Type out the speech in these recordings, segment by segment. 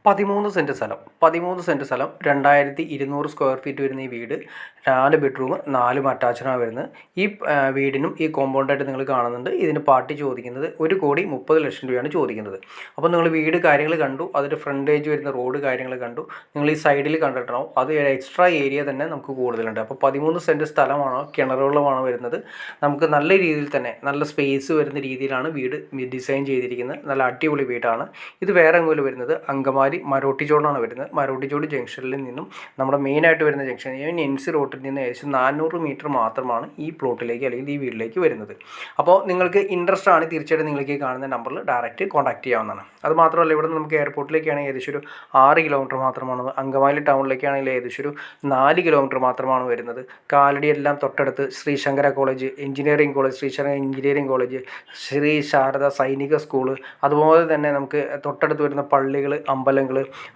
13 cent സ്ഥലം 2200 square feet വരുന്ന ഈ വീട് 4 ബെഡ്റൂം 4 അറ്റാച്ച്ഡാണ് വരുന്നത്. ഈ വീടിനും ഈ കോമ്പൗണ്ടായിട്ട് നിങ്ങൾ കാണുന്നുണ്ട്. ഇതിന് പാർട്ടി ചോദിക്കുന്നത് 1,30,00,000 രൂപയാണ് ചോദിക്കുന്നത്. അപ്പോൾ നിങ്ങൾ വീട് കാര്യങ്ങൾ കണ്ടു, അതിൻ്റെ ഫ്രണ്ടേജ് വരുന്ന റോഡ് കാര്യങ്ങൾ കണ്ടു. നിങ്ങൾ ഈ സൈഡിൽ കണ്ടിട്ടുണ്ടാവും, അത് എക്സ്ട്രാ ഏരിയ തന്നെ നമുക്ക് കൂടുതലുണ്ട്. അപ്പോൾ 13 സെൻറ്റ് സ്ഥലമാണോ കിണറുള്ളമാണോ വരുന്നത്. നമുക്ക് നല്ല രീതിയിൽ തന്നെ നല്ല സ്പേസ് വരുന്ന രീതിയിലാണ് വീട് ഡിസൈൻ ചെയ്തിരിക്കുന്നത്. നല്ല അടിപൊളി വീടാണ് ഇത്. വേറെ എങ്ങോട്ട് വരുന്നത് അങ്കമാലി മരോട്ടിച്ചോടാണ് വരുന്നത്. മരോട്ടിച്ചോട് ജംഗ്ഷനിൽ നിന്നും നമ്മുടെ മെയിനായിട്ട് വരുന്ന ജംഗ്ഷൻ NC റോട്ടിൽ നിന്ന് ഏകദേശം 400 മീറ്റർ മാത്രമാണ് ഈ പ്ലോട്ടിലേക്ക് അല്ലെങ്കിൽ ഈ വീട്ടിലേക്ക് വരുന്നത്. അപ്പോൾ നിങ്ങൾക്ക് ഇൻട്രസ്റ്റ് ആണ്, തീർച്ചയായിട്ടും നിങ്ങൾക്ക് കാണുന്ന നമ്പറിൽ ഡയറക്റ്റ് കോൺടാക്ട് ചെയ്യാവുന്നതാണ്. അത് മാത്രമല്ല, ഇവിടെ നിന്ന് നമുക്ക് എയർപോർട്ടിലേക്കാണെങ്കിൽ ഏകദേശം ഒരു 6 കിലോമീറ്റർ മാത്രമാണ്. അങ്കമാലി ടൗണിലേക്കാണെങ്കിൽ ഏകദേശം ഒരു 4 കിലോമീറ്റർ മാത്രമാണ് വരുന്നത്. കാലടി എല്ലാം തൊട്ടടുത്ത് Sree Sankara college, engineering college, Sree Sankara engineering college, Sree Sarada Sainik school, അതുപോലെ തന്നെ നമുക്ക് തൊട്ടടുത്ത് വരുന്ന പള്ളികൾ, അമ്പലങ്ങൾ,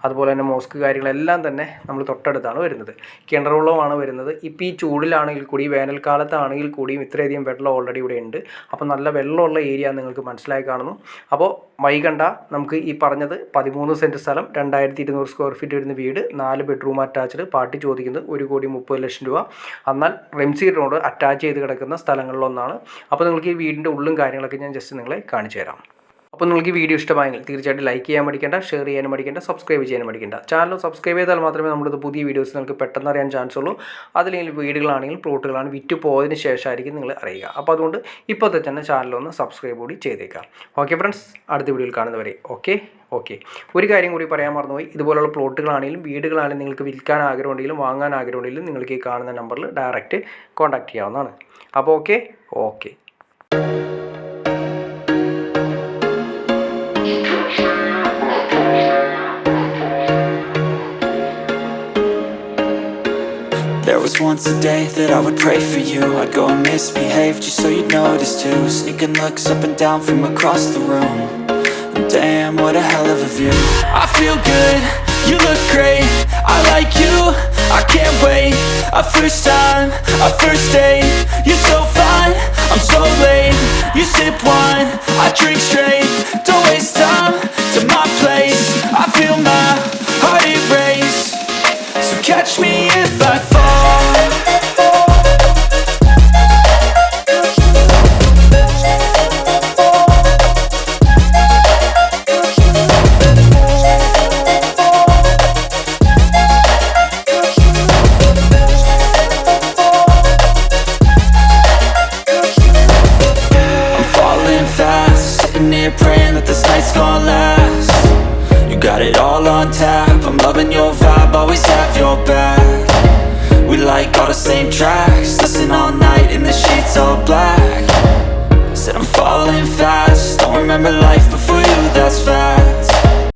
അതുപോലെ തന്നെ മോസ്ക് കാര്യങ്ങളെല്ലാം തന്നെ നമ്മൾ തൊട്ടടുത്താണ് വരുന്നത്. കിണറുവെള്ളമാണ് വരുന്നത്. ഇപ്പോൾ ഈ ചൂടിലാണെങ്കിൽ കൂടി, വേനൽക്കാലത്താണെങ്കിൽ കൂടിയും ഇത്രയധികം വെള്ളം ഓൾറെഡി ഇവിടെ ഉണ്ട്. അപ്പോൾ നല്ല വെള്ളമുള്ള ഏരിയ നിങ്ങൾക്ക് മനസ്സിലായി കാണുന്നു. അപ്പോൾ വൈകണ്ട, നമുക്ക് ഈ പറഞ്ഞത് 13 സെൻറ്റ് സ്ഥലം 2200 സ്ക്വയർ ഫീറ്റ് വരുന്ന വീട് 4 ബെഡ്റൂം അറ്റാച്ച്ഡ്, പാർട്ടി ചോദിക്കുന്നത് 1,30,00,000 രൂപ. എന്നാൽ റെംസി റോഡ് അറ്റാച്ച് ചെയ്ത് കിടക്കുന്ന സ്ഥലങ്ങളിലൊന്നാണ്. അപ്പോൾ നിങ്ങൾക്ക് ഈ വീടിൻ്റെ ഉള്ളും കാര്യങ്ങളൊക്കെ ഞാൻ ജസ്റ്റ് നിങ്ങളെ കാണിച്ചു തരാം. അപ്പോൾ നിങ്ങൾക്ക് ഈ വീഡിയോ ഇഷ്ടമായെങ്കിൽ തീർച്ചയായിട്ടും ലൈക്ക് ചെയ്യാൻ മടിക്കേണ്ട, ഷെയർ ചെയ്യാനും മടിക്കേണ്ട, സബ്സ്ക്രൈബ് ചെയ്യാനും മടിക്കേണ്ട. ചാനൽ സബ്സ്ക്രൈബ് ചെയ്താൽ മാത്രമേ നമ്മുടെ പുതിയ വീഡിയോസ് നിങ്ങൾക്ക് പെട്ടെന്ന് അറിയാൻ ചാൻസ് ഉള്ളൂ. അതിലെങ്കിൽ വീടുകളാണെങ്കിലും പ്ലോട്ടുകളാണ് വിറ്റ് പോയതിന് ശേഷമായിരിക്കും നിങ്ങൾ അറിയുക. അപ്പോൾ അതുകൊണ്ട് ഇപ്പോഴത്തെ തന്നെ ചാനലൊന്ന് സബ്സ്ക്രൈബ് കൂടി ചെയ്തേക്കാം. ഓക്കെ ഫ്രണ്ട്സ്, അടുത്ത വീഡിയോയിൽ കാണുന്നവരെ ഓക്കെ. ഒരു കാര്യം കൂടി പറയാൻ മറന്നുപോയി. ഇതുപോലുള്ള പ്ലോട്ടുകളാണെങ്കിലും വീടുകളാണെങ്കിലും നിങ്ങൾക്ക് വിൽക്കാൻ ആഗ്രഹമുണ്ടെങ്കിലും വാങ്ങാൻ ആഗ്രഹമുണ്ടെങ്കിലും നിങ്ങൾക്ക് ഈ കാണുന്ന നമ്പറിൽ ഡയറക്റ്റ് കോൺടാക്ട് ചെയ്യാവുന്നതാണ്. അപ്പോൾ okay. There was once a day that I would pray for you. I'd go and misbehave just so you'd notice too. Sneaking looks up and down from across the room. And damn, what a hell of a view. I feel good, you look great, I like you, I can't wait. A first time, a first date. You're so fine, I'm so late. You sip wine, I drink straight. Don't waste time to my place. I feel my heart erase. So catch me if I fall. I'm falling fast, sitting here praying that this night's gonna last. You got it all on tap, I'm loving your vibe, always have your back. We like all the same tracks, listen all night in the sheets all black. Said I'm falling fast, don't remember life